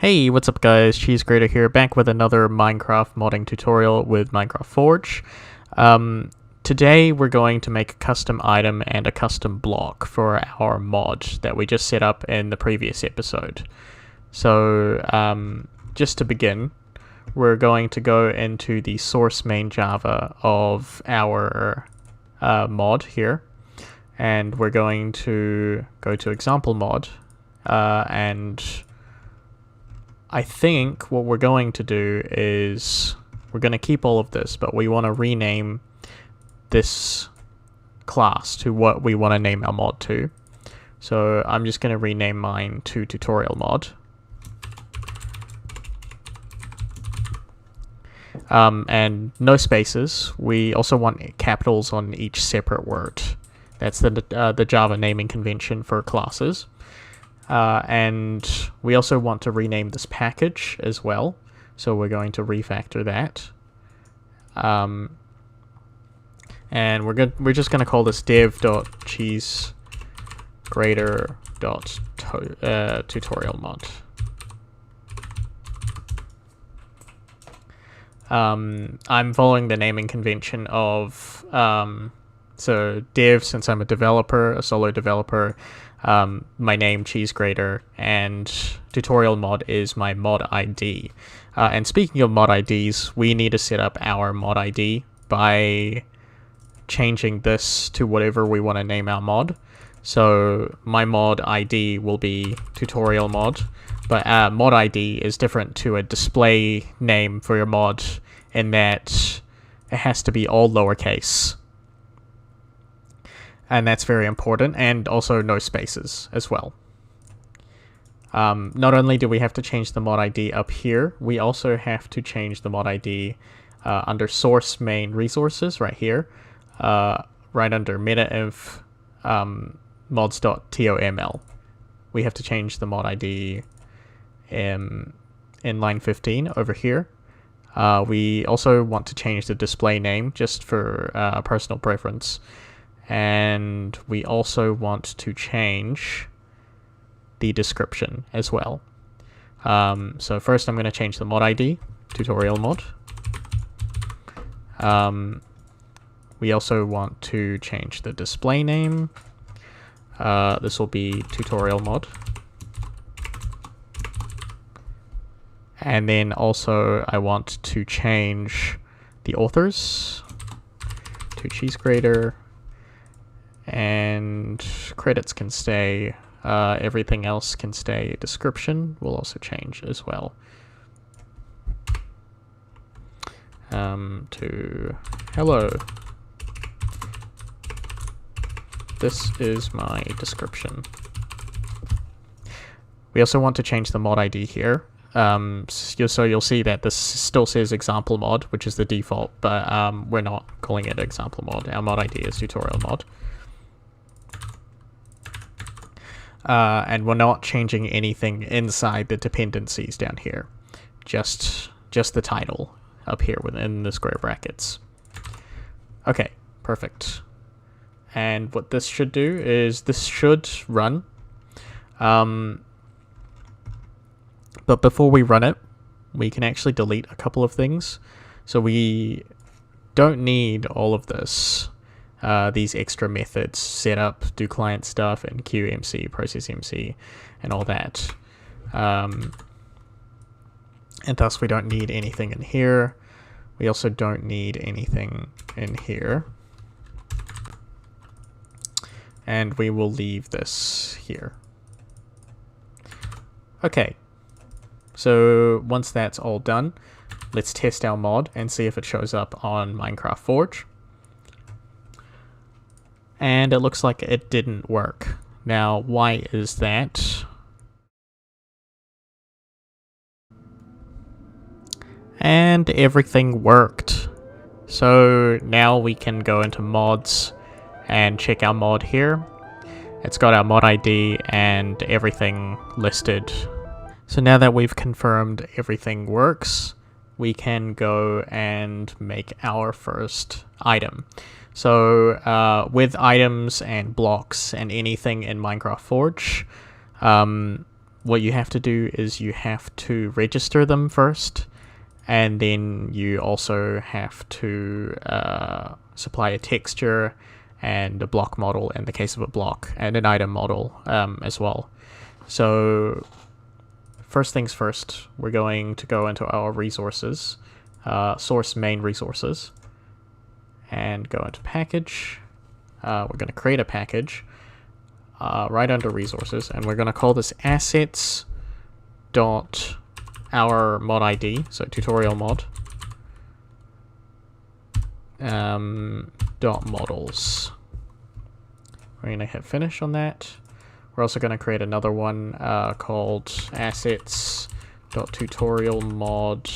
Hey, what's up guys, Cheese Grater here, back with another Minecraft modding tutorial with Minecraft Forge. Today we're going to make a custom item and a custom block for our mod that we just set up in the previous episode. So, just to begin, we're going to go into the source main Java of our mod here, and we're going to go to example mod, and I think what we're going to do is we're going to keep all of this, but we want to rename this class to what we want to name our mod to. So I'm just going to rename mine to tutorial mod. And no spaces. We also want capitals on each separate word. That's the Java naming convention for classes. And we also want to rename this package as well, so we're going to refactor that. And we're just going to call this dev.cheesegrater.tutorial mod. I'm following the naming convention of so dev, since I'm a developer, a solo developer, my name Cheese Grater, and tutorial mod is my mod ID. And speaking of mod IDs, we need to set up our mod ID by changing this to whatever we want to name our mod. So my mod ID will be tutorial mod, but mod ID is different to a display name for your mod in that it has to be all lowercase. And that's very important, and also no spaces as well. Not only do we have to change the mod ID up here, we also have to change the mod ID under source main resources right here, right under meta-inf mods.toml. We have to change the mod ID in line 15 over here. We also want to change the display name just for personal preference. And we also want to change the description as well. So first I'm going to change the mod ID, tutorial mod. We also want to change the display name. This will be tutorial mod. And then also I want to change the authors to Cheese Grater. And credits can stay, everything else can stay. Description will also change as well. To hello. This is my description. We also want to change the mod ID here. So you'll see that this still says example mod, which is the default, but we're not calling it example mod. Our mod ID is tutorial mod. And we're not changing anything inside the dependencies down here. Just the title up here within the square brackets. Okay, perfect. And what this should do is this should run. But before we run it, we can actually delete a couple of things. So we don't need all of this. These extra methods, setup, do client stuff, and QMC, process MC, and all that. And thus we don't need anything in here. We also don't need anything in here. And we will leave this here. Okay. So once that's all done, let's test our mod and see if it shows up on Minecraft Forge. And it looks like it didn't work. Now, why is that? And everything worked. So now we can go into mods and check our mod here. It's got our mod ID and everything listed. So now that we've confirmed everything works, we can go and make our first item. So with items and blocks and anything in Minecraft Forge, what you have to do is you have to register them first, and then you also have to supply a texture and a block model in the case of a block, and an item model as well. So first things first, we're going to go into our resources, source main resources, and go into package. We're going to create a package right under resources, and we're going to call this assets dot our mod ID, so tutorial mod dot models. We're going to hit finish on that. We're also going to create another one called assets dot tutorial mod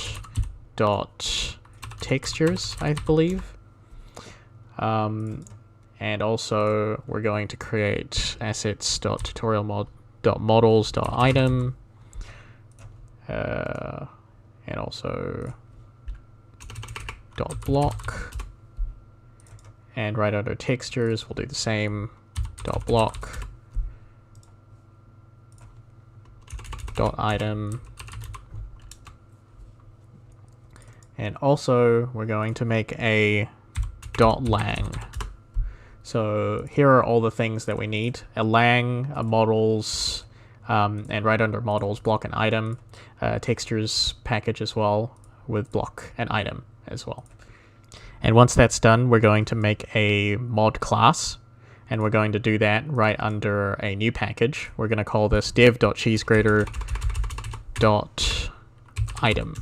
dot textures, I believe. And also we're going to create assets.tutorialmod.models.item, and also .block, and right under textures we'll do the same, .block, .item, and also we're going to make a .lang. So here are all the things that we need: a lang, a models, and right under models, block and item, textures package as well, with block and item as well. And once that's done, we're going to make a mod class, and we're going to do that right under a new package. We're going to call this dev.cheesegrater.item.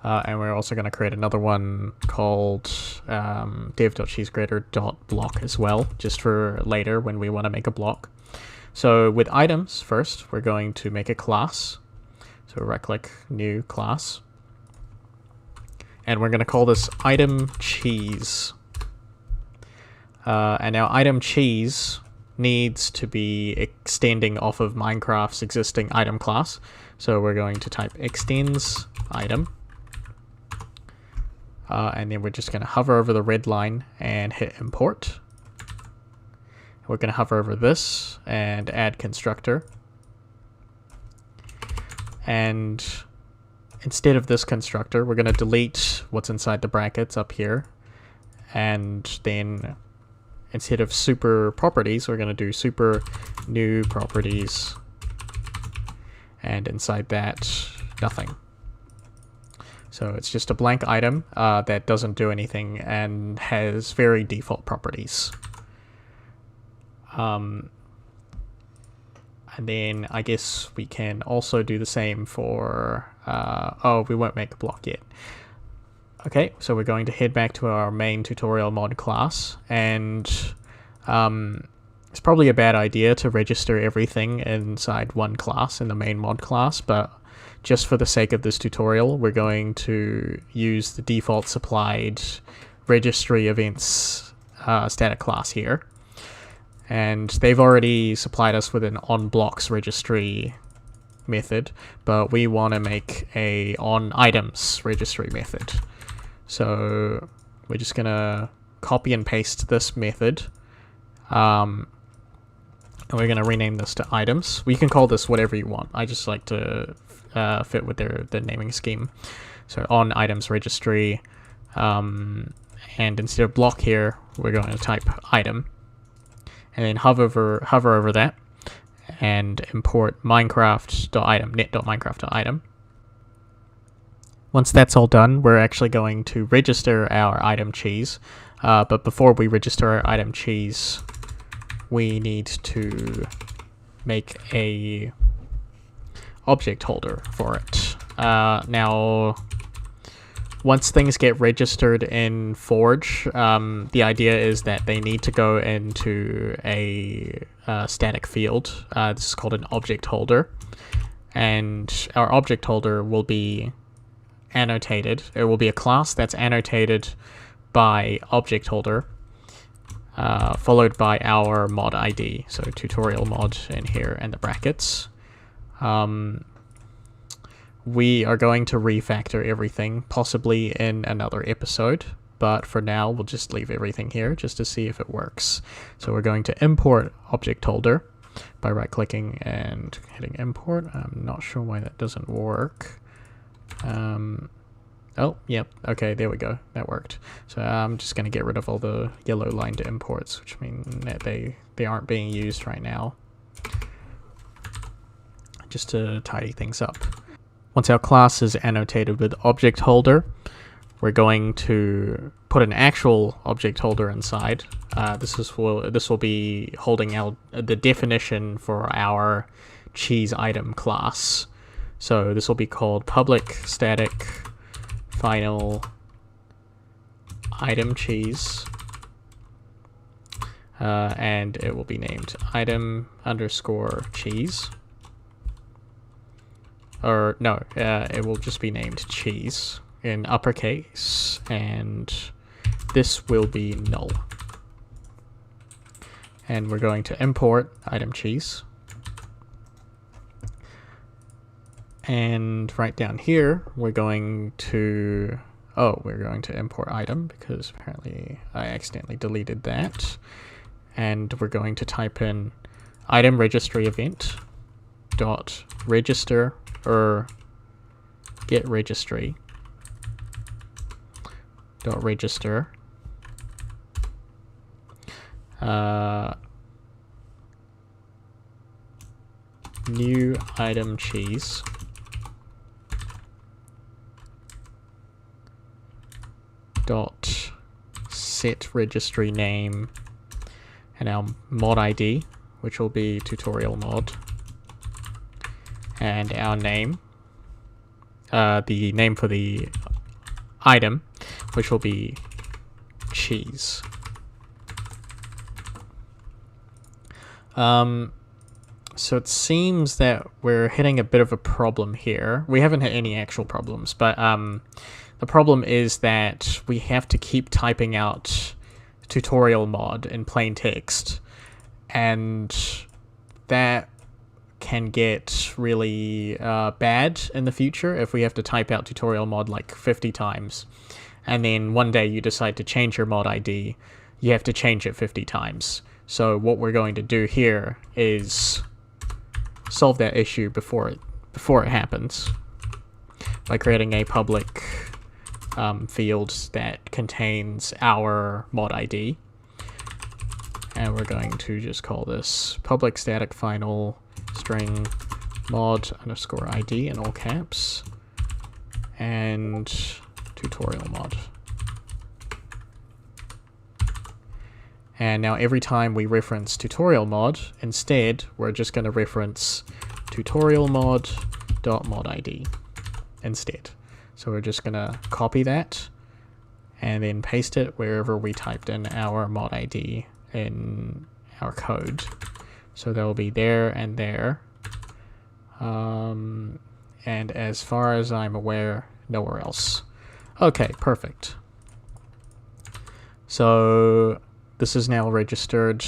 And we're also going to create another one called dev.cheesegrater.block as well, just for later when we want to make a block. So with items first, we're going to make a class. So right-click, new class. And we're going to call this item cheese. And now item cheese needs to be extending off of Minecraft's existing item class. So we're going to type extends item. And then we're just going to hover over the red line and hit import. We're going to hover over this and add constructor. And instead of this constructor, we're going to delete what's inside the brackets up here. And then instead of super properties, we're going to do super new properties. And inside that, nothing. So it's just a blank item that doesn't do anything and has very default properties. And then I guess we can also do the same for, oh, we won't make a block yet. Okay, so we're going to head back to our main tutorial mod class, and it's probably a bad idea to register everything inside one class in the main mod class, but just for the sake of this tutorial, we're going to use the default supplied registry events static class here. And they've already supplied us with an onBlocks registry method, but we want to make a onItems registry method. So we're just going to copy and paste this method. And we're going to rename this to items. We can call this whatever you want. I just like to fit with the naming scheme. So on items registry, and instead of block here, we're going to type item, and then hover over that, and import minecraft.item, net.minecraft.item. Once that's all done, we're actually going to register our item cheese. But before we register our item cheese, we need to make a object holder for it. Now, once things get registered in Forge, the idea is that they need to go into a static field. This is called an object holder, and our object holder will be annotated. It will be a class that's annotated by object holder, followed by our mod ID, so tutorial mod in here and the brackets. We are going to refactor everything, possibly in another episode, but for now we'll just leave everything here just to see if it works. So we're going to import object holder, by right-clicking and hitting import. I'm not sure why that doesn't work. Oh, yep, okay, there we go, that worked. So I'm just going to get rid of all the yellow lined imports, which mean that they aren't being used right now, just to tidy things up. Once our class is annotated with object holder, we're going to put an actual object holder inside. This will be holding the definition for our cheese item class. So this will be called public static final item cheese, and it will be named item underscore cheese. Or no, it will just be named cheese in uppercase, and this will be null. And we're going to import item cheese. And right down here, we're going to import item, because apparently I accidentally deleted that. And we're going to type in item registry event dot register or get registry dot register new item cheese dot set registry name and our mod ID, which will be tutorial mod, and our name, the name for the item, which will be cheese. So it seems that we're hitting a bit of a problem here. We haven't hit any actual problems, but the problem is that we have to keep typing out tutorial mod in plain text, and that can get really bad in the future if we have to type out tutorial mod like 50 times, and then one day you decide to change your mod ID, you have to change it 50 times. So what we're going to do here is solve that issue before it happens by creating a public field that contains our mod ID, and we're going to just call this public static final string mod underscore ID in all caps and tutorial mod. And now every time we reference tutorial mod, instead we're just going to reference tutorial mod dot mod ID instead. So we're just going to copy that and then paste it wherever we typed in our mod ID in our code. So they'll be there and there. And as far as I'm aware, nowhere else. Okay, perfect. So this is now registered.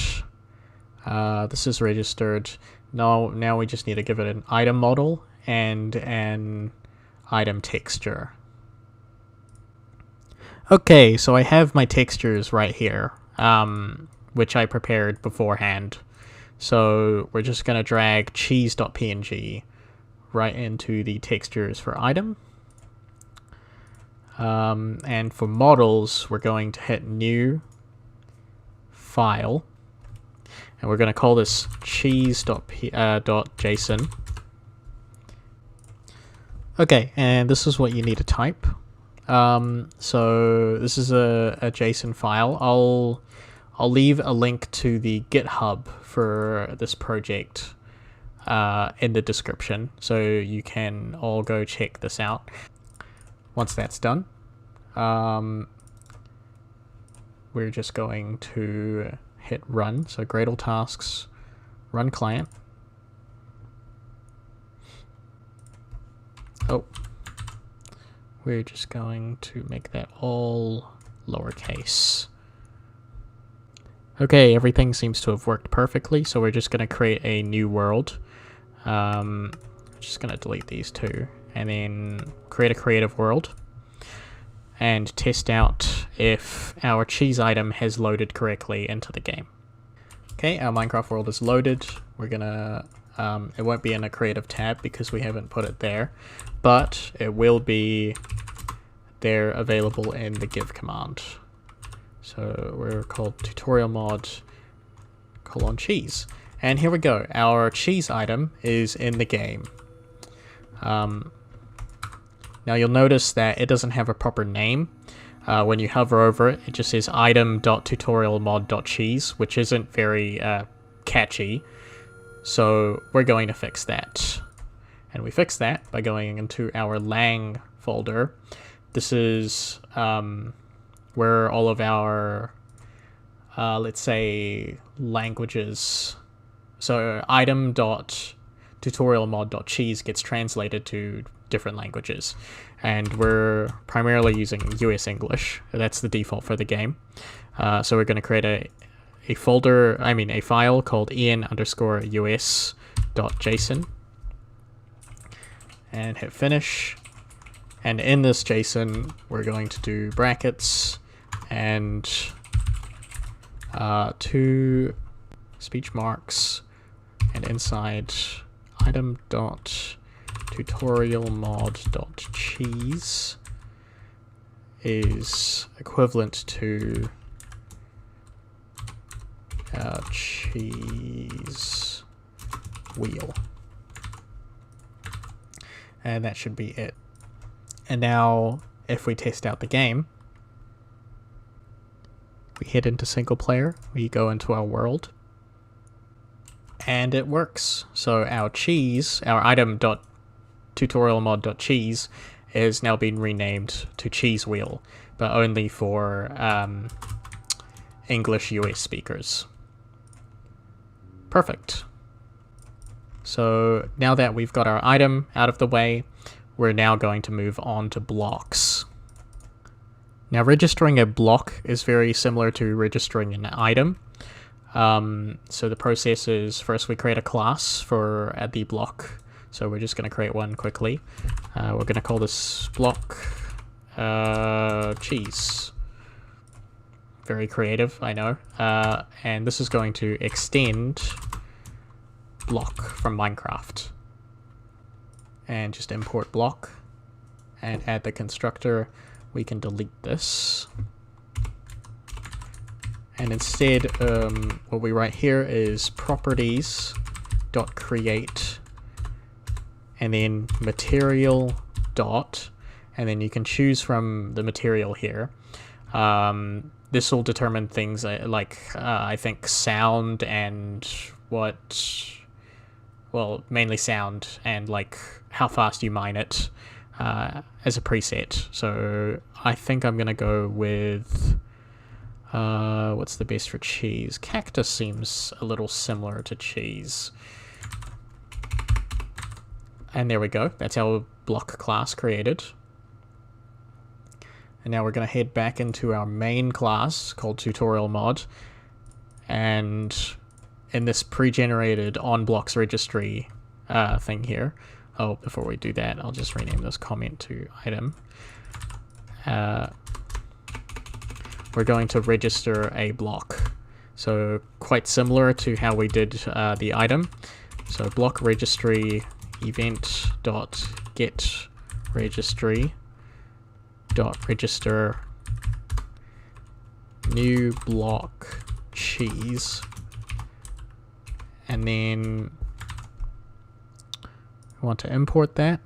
This is registered. Now we just need to give it an item model and an item texture. Okay, so I have my textures right here, which I prepared beforehand. So we're just going to drag cheese.png right into the textures for item. And for models, we're going to hit new file, and we're going to call this cheese.json. Okay, and this is what you need to type. So this is a JSON file. I'll leave a link to the GitHub for this project in the description, so you can all go check this out. Once that's done, we're just going to hit run. So Gradle tasks, run client. Oh, we're just going to make that all lowercase. Okay, everything seems to have worked perfectly, so we're just going to create a new world. Just going to delete these two, and then create a creative world, and test out if our cheese item has loaded correctly into the game. Okay, our Minecraft world is loaded. We're gonna, it won't be in a creative tab because we haven't put it there, but it will be there available in the give command. So we're called tutorial mod :cheese. And here we go. Our cheese item is in the game. Now you'll notice that it doesn't have a proper name. When you hover over it, it just says item.tutorialmod.cheese, which isn't very catchy. So we're going to fix that. And we fix that by going into our lang folder. This is where all of our, let's say, languages. So item.tutorialmod.cheese gets translated to different languages, and we're primarily using US English. That's the default for the game. So we're going to create a file called en_us.json and hit finish. And in this JSON, we're going to do brackets and 2 speech marks, and inside item.tutorialmod.cheese is equivalent to cheese wheel. And that should be it. And now, if we test out the game, we head into single player, we go into our world, and it works. So our cheese, our item.tutorialmod.cheese is now being renamed to cheese wheel, but only for English US speakers. Perfect. So now that we've got our item out of the way, we're now going to move on to blocks. Now, registering a block is very similar to registering an item. So the process is, first we create a class for the block. So we're just going to create one quickly. We're going to call this block cheese. Very creative, I know. And this is going to extend block from Minecraft. And just import block and add the constructor. We can delete this. And instead, what we write here is properties.create and then material dot, and then you can choose from the material here. This will determine things like, I think, sound and mainly sound and like how fast you mine it as a preset. So I think I'm gonna go with what's the best for cheese? Cactus seems a little similar to cheese. And there we go. That's our block class created. And now we're gonna head back into our main class called tutorial mod, and in this pre-generated onBlocks registry thing here. Oh, before we do that, I'll just rename this comment to item. We're going to register a block. So quite similar to how we did the item. So block registry event.get registry .register new block cheese, and then we want to import that,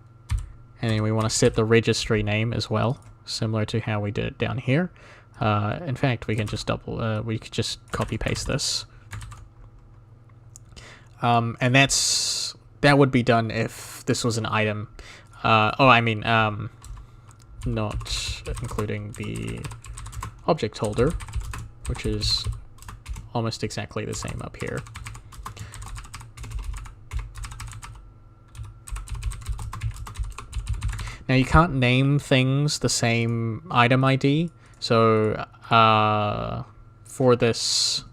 and then we want to set the registry name as well, similar to how we did it down here. In fact, we can just we could just copy paste this, and that would be done if this was an item. Not including the object holder, which is almost exactly the same up here. Now you can't name things the same item ID, so for this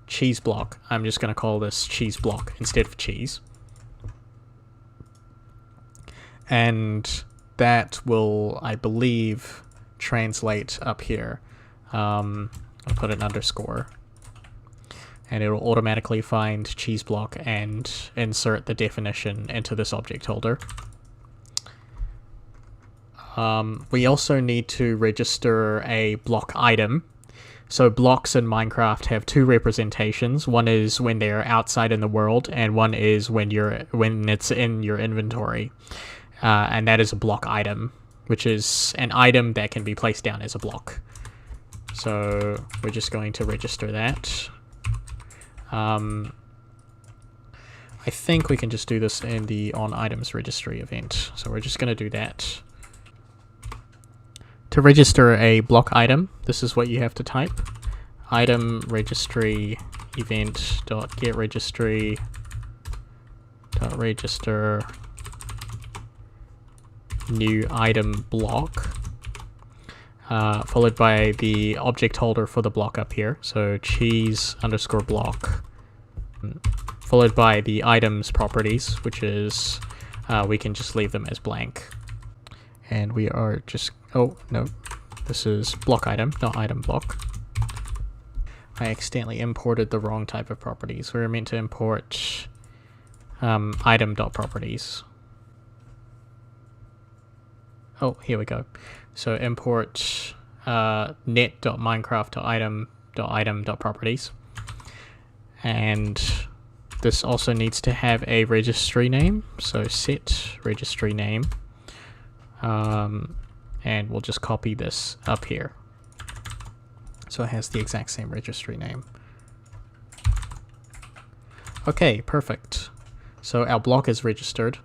cheese block, I'm just going to call this cheese block instead of cheese. And that will, I believe, translate up here. I'll put an underscore. and it'll automatically find cheese block and insert the definition into this object holder. We also need to register a block item. So blocks in Minecraft have two representations. One is when they're outside in the world, and one is when it's in your inventory. And that is a block item, which is an item that can be placed down as a block. So we're just going to register that. I think we can just do this in the onItems registry event. So we're just going to do that. To register a block item, this is what you have to type. Item registry event dot get registry dot register new item block, followed by the object holder for the block up here. So cheese underscore block, followed by the items properties, which is we can just leave them as blank. And we are just, oh no, this is block item, not item block. I accidentally imported the wrong type of properties. We were meant to import item.properties. Oh, here we go. So import net.minecraft.item.properties. And this also needs to have a registry name. So set registry name. And we'll just copy this up here. So it has the exact same registry name. Okay, perfect. So our block is registered.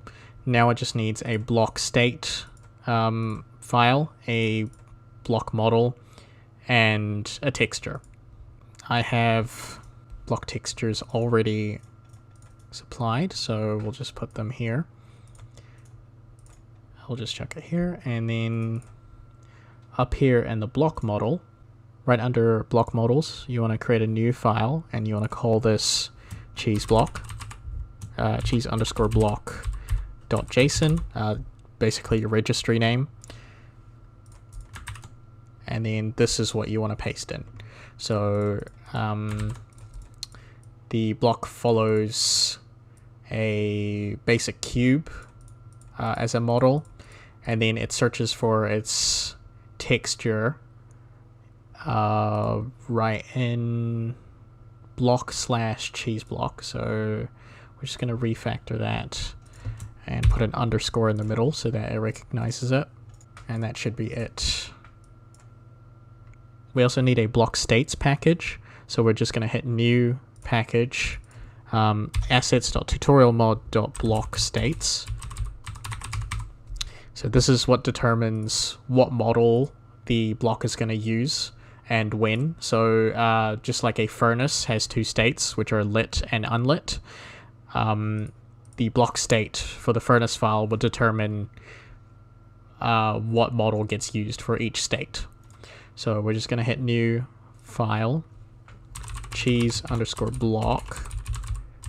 Now it just needs a block state file, a block model, and a texture. I have block textures already supplied, so we'll just put them here. I'll just chuck it here, and then up here in the block model, right under block models, you want to create a new file, and you want to call this cheese block, cheese underscore block dot JSON, basically your registry name. And then this is what you want to paste in. So the block follows a basic cube as a model, and then it searches for its texture right in block / cheese block. So we're just going to refactor that and put an underscore in the middle so that it recognizes it, and that should be it. We also need a block states package, so we're just going to hit new package, assets.tutorialmod.block states. So this is what determines what model the block is going to use and when. So just like a furnace has two states, which are lit and unlit, the block state for the furnace file will determine what model gets used for each state. So we're just going to hit new file, cheese underscore block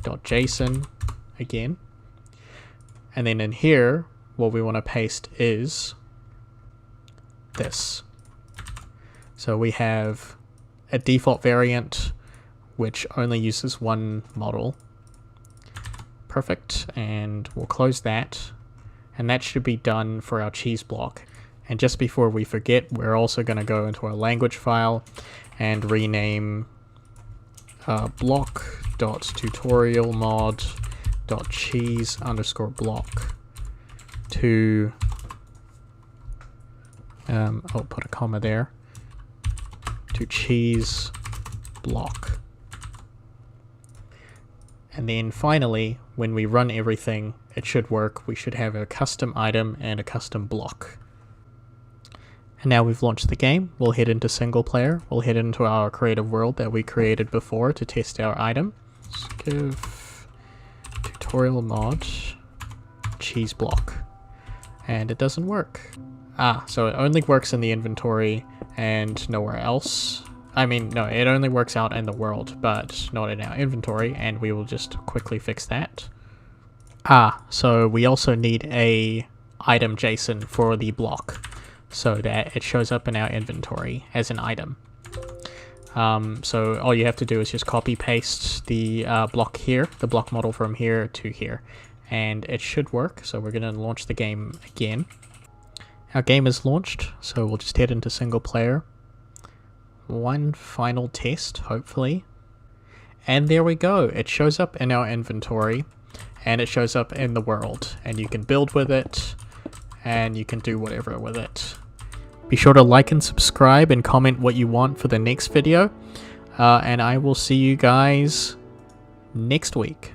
dot JSON again. And then in here, what we want to paste is this. So we have a default variant which only uses one model. Perfect, and we'll close that, and that should be done for our cheese block. And just before we forget, we're also going to go into our language file and rename block.tutorialmod.cheese underscore block to, I'll put a comma there, to cheese block. And then finally, when we run everything, it should work. We should have a custom item and a custom block. And now we've launched the game, we'll head into single player. We'll head into our creative world that we created before to test our item. Let's give tutorial mod cheese block. And it doesn't work. So it only works in the inventory and nowhere else. I mean, no, it only works out in the world, but not in our inventory, and we will just quickly fix that. So we also need a item JSON for the block, so that it shows up in our inventory as an item. So all you have to do is just copy paste the block here, the block model from here to here, and it should work. So we're going to launch the game again. Our game is launched, so we'll just head into single player. One final test, hopefully. And there we go. It shows up in our inventory, and it shows up in the world, and you can build with it, and you can do whatever with it. Be sure to like and subscribe and comment what you want for the next video, and I will see you guys next week.